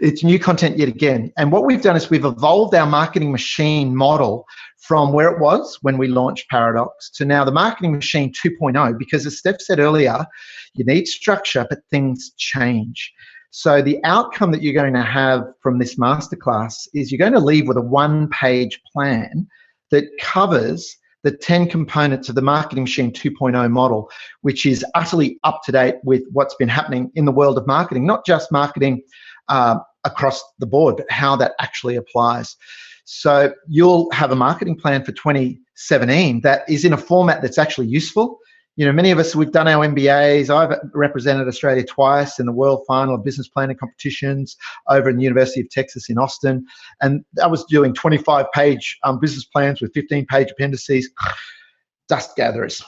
it's new content yet again. And what we've done is we've evolved our marketing machine model from where it was when we launched PARADOX to now the marketing machine 2.0, because as Steph said earlier, you need structure, but things change. So the outcome that you're going to have from this masterclass is you're going to leave with a 1-page plan that covers the 10 components of the marketing machine 2.0 model, which is utterly up to date with what's been happening in the world of marketing, not just marketing across the board, but how that actually applies. So you'll have a marketing plan for 2017 that is in a format that's actually useful. You know, many of us, we've done our MBAs. I've represented Australia twice in the world final of business planning competitions over in the University of Texas in Austin. And I was doing 25-page business plans with 15-page appendices, dust gatherers.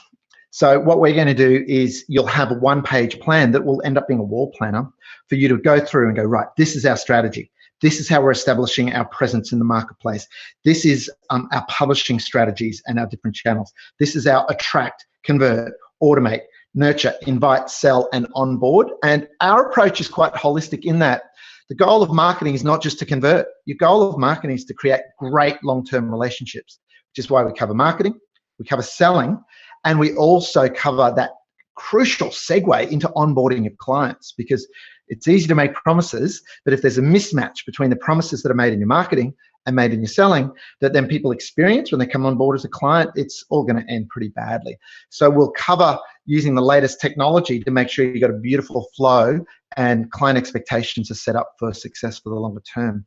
So what we're going to do is you'll have a 1-page plan that will end up being a wall planner for you to go through and go, right, this is our strategy. This is how we're establishing our presence in the marketplace. This is our publishing strategies and our different channels. This is our attract, convert, automate, nurture, invite, sell, and onboard. And our approach is quite holistic in that the goal of marketing is not just to convert. Your goal of marketing is to create great long-term relationships, which is why we cover marketing, we cover selling, and we also cover that crucial segue into onboarding of clients, because it's easy to make promises, but if there's a mismatch between the promises that are made in your marketing and made in your selling that then people experience when they come on board as a client, it's all going to end pretty badly. So we'll cover using the latest technology to make sure you've got a beautiful flow and client expectations are set up for success for the longer term.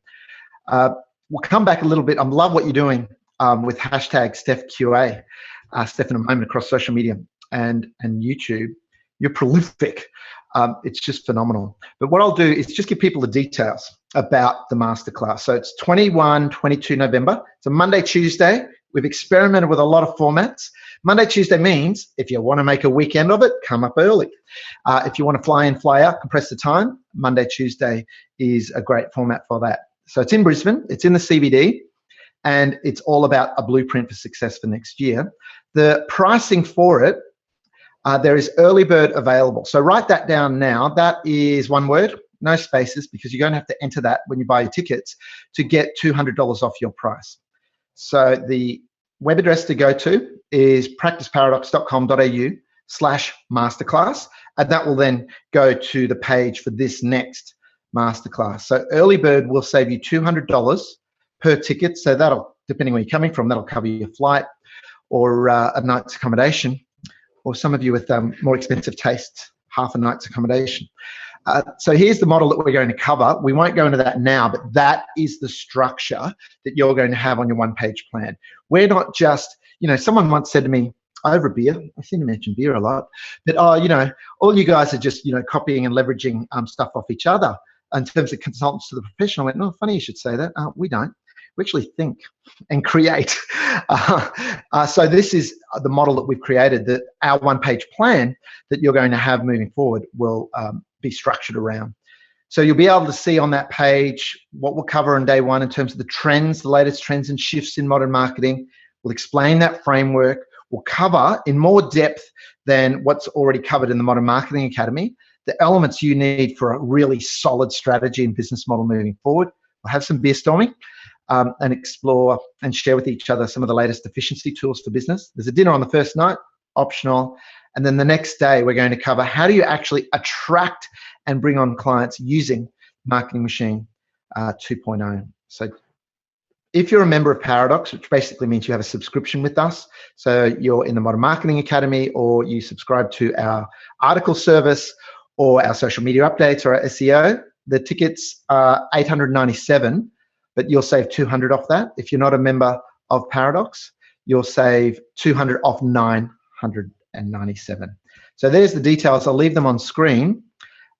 we'll come back a little bit. I love what you're doing with hashtag StephQA, Steph in a moment, across social media and YouTube. You're prolific. It's just phenomenal. But what I'll do is just give people the details about the masterclass. So it's 21, 22 November. It's a Monday, Tuesday. We've experimented with a lot of formats. Monday, Tuesday means if you want to make a weekend of it, come up early. If you want to fly in, fly out, compress the time, Monday, Tuesday is a great format for that. So it's in Brisbane, it's in the CBD, and it's all about a blueprint for success for next year. The pricing for it, there is early bird available. So write that down now. That is one word, no spaces, because you're going to have to enter that when you buy your tickets to get $200 off your price. So the web address to go to is practiceparadox.com.au/masterclass, and that will then go to the page for this next masterclass. So early bird will save you $200 per ticket. So that'll, depending where you're coming from, that'll cover your flight or a night's accommodation, or some of you with more expensive tastes, half a night's accommodation. So here's the model that we're going to cover. We won't go into that now, but that is the structure that you're going to have on your one-page plan. We're not just, someone once said to me over beer, I seem to mention beer a lot, but all you guys are just, copying and leveraging stuff off each other in terms of consultants to the professional. I went, no, funny you should say that. We don't. We actually think and create. So this is the model that we've created, that our one-page plan that you're going to have moving forward will be structured around. So you'll be able to see on that page what we'll cover on day one in terms of the trends, the latest trends and shifts in modern marketing. We'll explain that framework. We'll cover in more depth than what's already covered in the Modern Marketing Academy, the elements you need for a really solid strategy and business model moving forward. We'll have some beer storming and explore and share with each other some of the latest efficiency tools for business. There's a dinner on the first night, optional. And then the next day, we're going to cover how do you actually attract and bring on clients using Marketing Machine 2.0. So if you're a member of PARADOX, which basically means you have a subscription with us, so you're in the Modern Marketing Academy, or you subscribe to our article service or our social media updates or our SEO, the tickets are $897, but you'll save $200 off that. If you're not a member of PARADOX, you'll save $200 off $997. So there's the details. I'll leave them on screen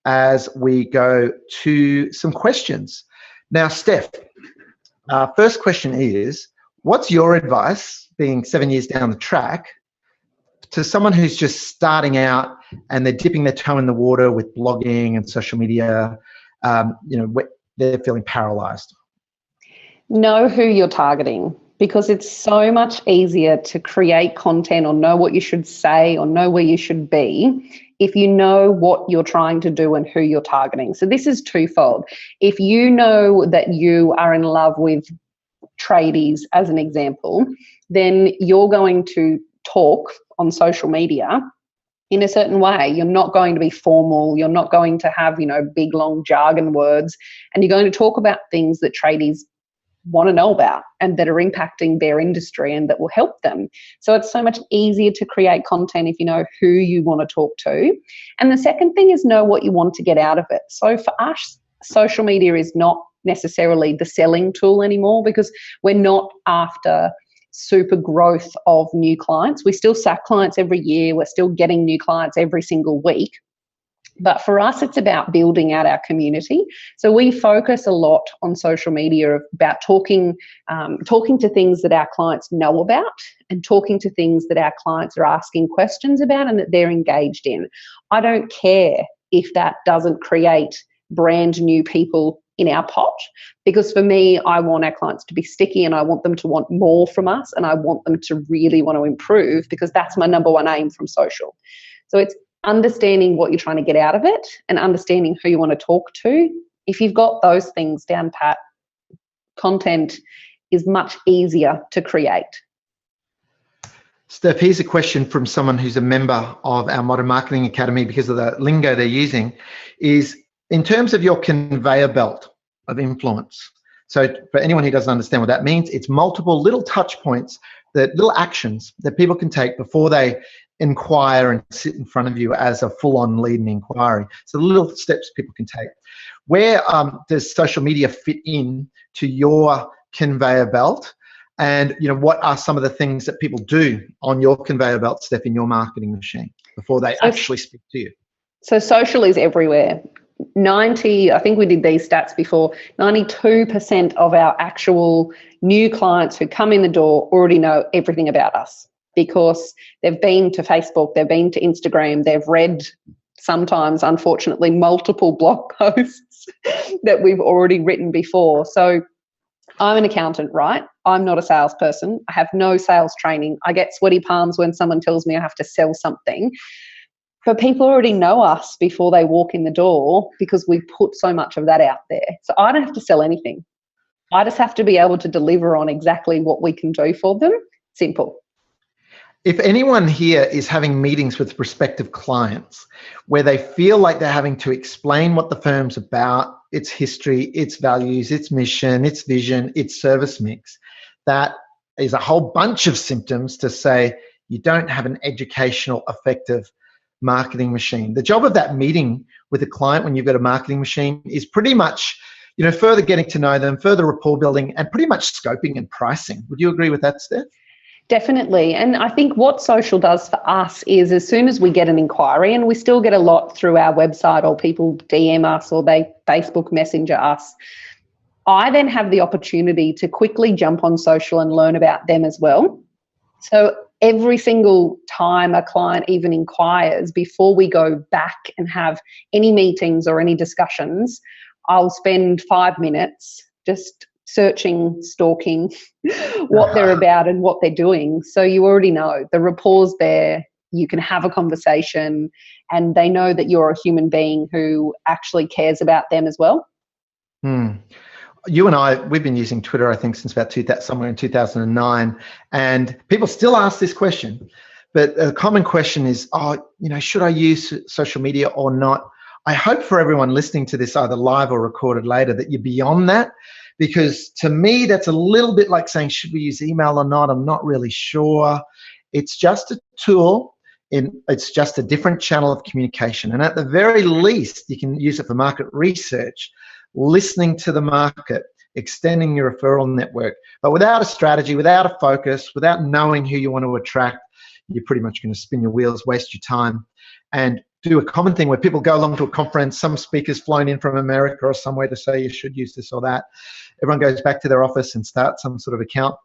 as we go to some questions. Now, Steph, first question is, what's your advice, being 7 years down the track, to someone who's just starting out and they're dipping their toe in the water with blogging and social media, they're feeling paralyzed? Know who you're targeting, because it's so much easier to create content or know what you should say or know where you should be if you know what you're trying to do and who you're targeting. So this is twofold. If you know that you are in love with tradies, as an example, then you're going to talk on social media in a certain way. You're not going to be formal. You're not going to have, big, long jargon words. And you're going to talk about things that tradies want to know about and that are impacting their industry and that will help them. So it's so much easier to create content if you know who you want to talk to. And the second thing is know what you want to get out of it. So for us, social media is not necessarily the selling tool anymore, because we're not after super growth of new clients. We still sack clients every year. We're still getting new clients every single week. But for us, it's about building out our community. So we focus a lot on social media about talking to things that our clients know about and talking to things that our clients are asking questions about and that they're engaged in. I don't care if that doesn't create brand new people in our pot, because for me, I want our clients to be sticky and I want them to want more from us and I want them to really want to improve, because that's my number one aim from social. So it's understanding what you're trying to get out of it and understanding who you want to talk to. If you've got those things down pat, content is much easier to create. Steph, here's a question from someone who's a member of our Modern Marketing Academy, because of the lingo they're using, is in terms of your conveyor belt of influence. So for anyone who doesn't understand what that means, it's multiple little touch points, little actions that people can take before they inquire and sit in front of you as a full-on lead and inquiry. So little steps people can take. Where does social media fit in to your conveyor belt, and what are some of the things that people do on your conveyor belt, Steph, in your marketing machine before they actually speak to you? So social is everywhere. I think we did these stats before, 92% of our actual new clients who come in the door already know everything about us because they've been to Facebook, they've been to Instagram, they've read sometimes, unfortunately, multiple blog posts that we've already written before. So I'm an accountant, right? I'm not a salesperson. I have no sales training. I get sweaty palms when someone tells me I have to sell something. But people already know us before they walk in the door because we put so much of that out there. So I don't have to sell anything. I just have to be able to deliver on exactly what we can do for them. Simple. If anyone here is having meetings with prospective clients where they feel like they're having to explain what the firm's about, its history, its values, its mission, its vision, its service mix, that is a whole bunch of symptoms to say you don't have an educational, effective marketing machine. The job of that meeting with a client when you've got a marketing machine is pretty much, further getting to know them, further rapport building, and pretty much scoping and pricing. Would you agree with that, Steph? Definitely. And I think what social does for us is as soon as we get an inquiry, and we still get a lot through our website or people DM us or they Facebook Messenger us, I then have the opportunity to quickly jump on social and learn about them as well. So every single time a client even inquires, before we go back and have any meetings or any discussions, I'll spend 5 minutes just searching, stalking what they're about and what they're doing. So you already know the rapport's there, you can have a conversation, and they know that you're a human being who actually cares about them as well. You and I, we've been using Twitter, I think, since about somewhere in 2009, and people still ask this question. But a common question is, should I use social media or not? I hope for everyone listening to this, either live or recorded later, that you're beyond that. Because to me, that's a little bit like saying, should we use email or not? I'm not really sure. It's just a tool. It's just a different channel of communication. And at the very least, you can use it for market research, listening to the market, extending your referral network. But without a strategy, without a focus, without knowing who you want to attract, you're pretty much going to spin your wheels, waste your time, and do a common thing where people go along to a conference, some speaker's flown in from America or somewhere to say you should use this or that. Everyone goes back to their office and starts some sort of account,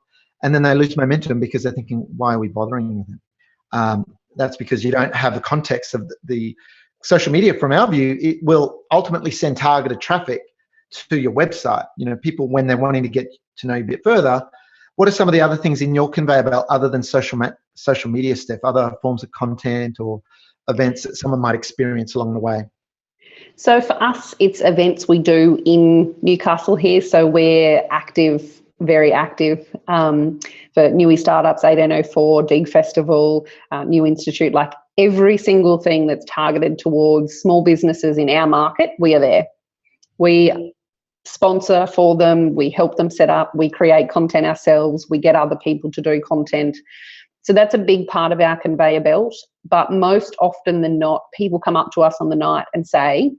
and then they lose momentum because they're thinking, why are we bothering with it? That's because you don't have the context of the social media. From our view, it will ultimately send targeted traffic to your website. People, when they're wanting to get to know you a bit further, what are some of the other things in your conveyor belt other than social media stuff, other forms of content or events that someone might experience along the way? So for us, it's events we do in Newcastle here. So we're active, very active for Newie Startups, 1804, Dig Festival, New Institute, like every single thing that's targeted towards small businesses in our market, we are there. We sponsor for them, we help them set up, we create content ourselves, we get other people to do content. So that's a big part of our conveyor belt. But most often than not, people come up to us on the night and say,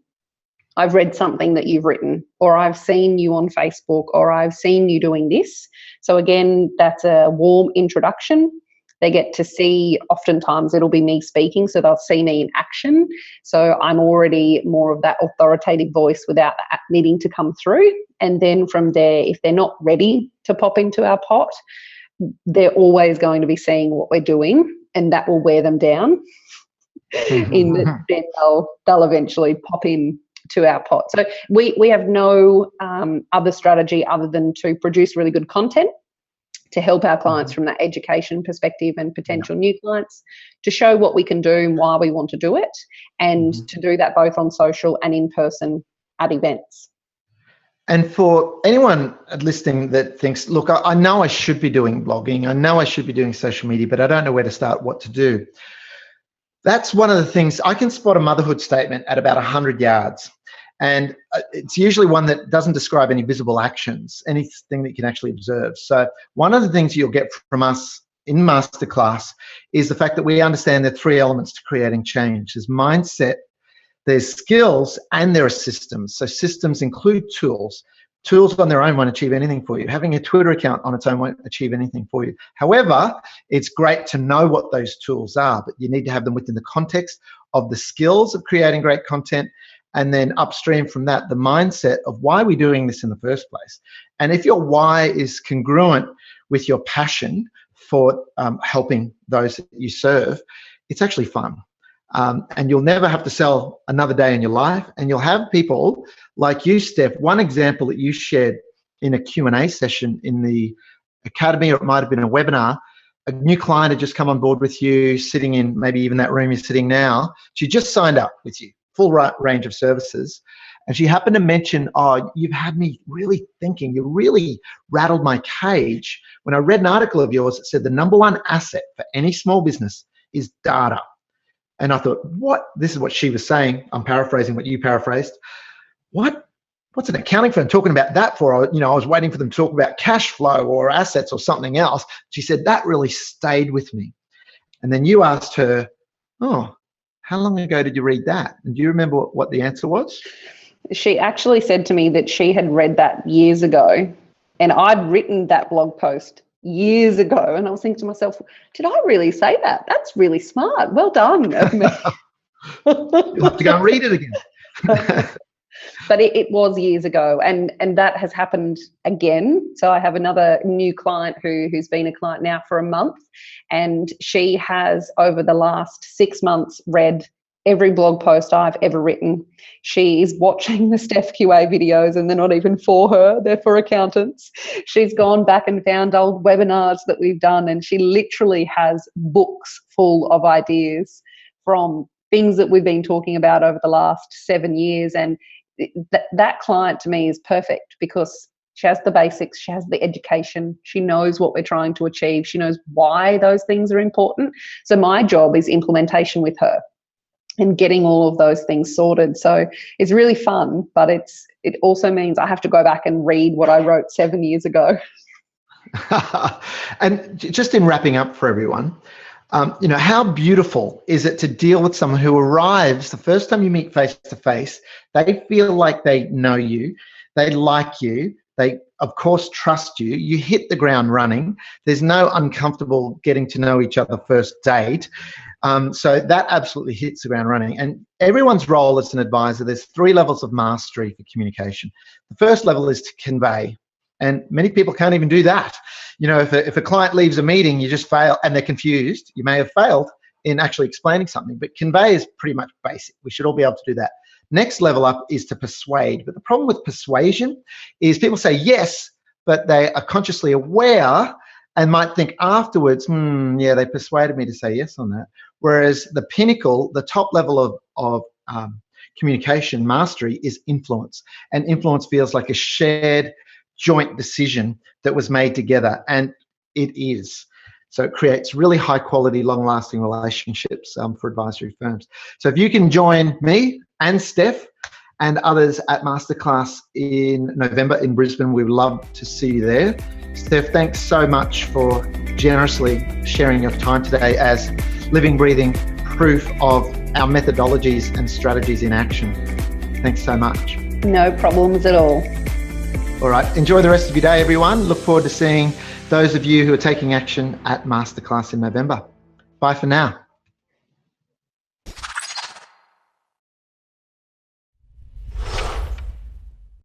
I've read something that you've written, or I've seen you on Facebook, or I've seen you doing this. So again, that's a warm introduction. They get to see, oftentimes it'll be me speaking, so they'll see me in action. So I'm already more of that authoritative voice without needing to come through. And then from there, if they're not ready to pop into our pot, they're always going to be seeing what we're doing, and that will wear them down. Then they'll eventually pop in to our pot. So we have no other strategy other than to produce really good content to help our clients from that education perspective and potential new clients, to show what we can do and why we want to do it, and to do that both on social and in person at events. And for anyone listening that thinks, look, I know I should be doing blogging, I know I should be doing social media, but I don't know where to start, what to do. That's one of the things. I can spot a motherhood statement at about 100 yards. And it's usually one that doesn't describe any visible actions, anything that you can actually observe. So one of the things you'll get from us in Masterclass is the fact that we understand there are 3 elements to creating change. There's mindset, there's skills, and there are systems. So systems include tools. Tools on their own won't achieve anything for you. Having a Twitter account on its own won't achieve anything for you. However, it's great to know what those tools are, but you need to have them within the context of the skills of creating great content, and then upstream from that, the mindset of why we're doing this in the first place. And if your why is congruent with your passion for helping those that you serve, it's actually fun. And you'll never have to sell another day in your life. And you'll have people like you, Steph. One example that you shared in a Q&A session in the academy, or it might have been a webinar, a new client had just come on board with you, sitting in maybe even that room you're sitting now. She just signed up with you, full range of services. And she happened to mention, oh, you've had me really thinking. You really rattled my cage when I read an article of yours that said the #1 asset for any small business is data. And I thought, what? This is what she was saying. I'm paraphrasing what you paraphrased. What's an accounting firm talking about that for? I was waiting for them to talk about cash flow or assets or something else. She said, that really stayed with me. And then you asked her, oh, how long ago did you read that? And do you remember what the answer was? She actually said to me that she had read that years ago, and I'd written that blog post years ago. And I was thinking to myself, did I really say that? That's really smart. Well done. You'll have to go and read it again. But it was years ago, and that has happened again. So I have another new client who's been a client now for a month, and she has, over the last 6 months, read every blog post I've ever written. She is watching the Steph QA videos, and they're not even for her, they're for accountants. She's gone back and found old webinars that we've done, and she literally has books full of ideas from things that we've been talking about over the last 7 years. And that client to me is perfect because she has the basics, she has the education, she knows what we're trying to achieve, she knows why those things are important. So my job is implementation with her and getting all of those things sorted. So it's really fun, but it also means I have to go back and read what I wrote 7 years ago. And just in wrapping up for everyone, how beautiful is it to deal with someone who arrives the first time you meet face to face? They feel like they know you, they like you, they of course trust you. You hit the ground running. There's no uncomfortable getting to know each other first date. So that absolutely hits the ground running. And everyone's role as an advisor, there's 3 levels of mastery for communication. The first level is to convey. And many people can't even do that. If a client leaves a meeting, you just fail and they're confused. You may have failed in actually explaining something, but convey is pretty much basic. We should all be able to do that. Next level up is to persuade. But the problem with persuasion is people say yes, but they are consciously aware and might think afterwards, yeah, they persuaded me to say yes on that. Whereas the pinnacle, the top level of communication mastery is influence. And influence feels like a shared joint decision that was made together, and it is. So it creates really high quality, long lasting relationships for advisory firms. So if you can join me and Steph and others at Masterclass in November in Brisbane, we would love to see you there. Steph, thanks so much for generously sharing your time today as living, breathing proof of our methodologies and strategies in action. Thanks so much. No problems at all. All right, enjoy the rest of your day, everyone. Look forward to seeing those of you who are taking action at Masterclass in November. Bye for now.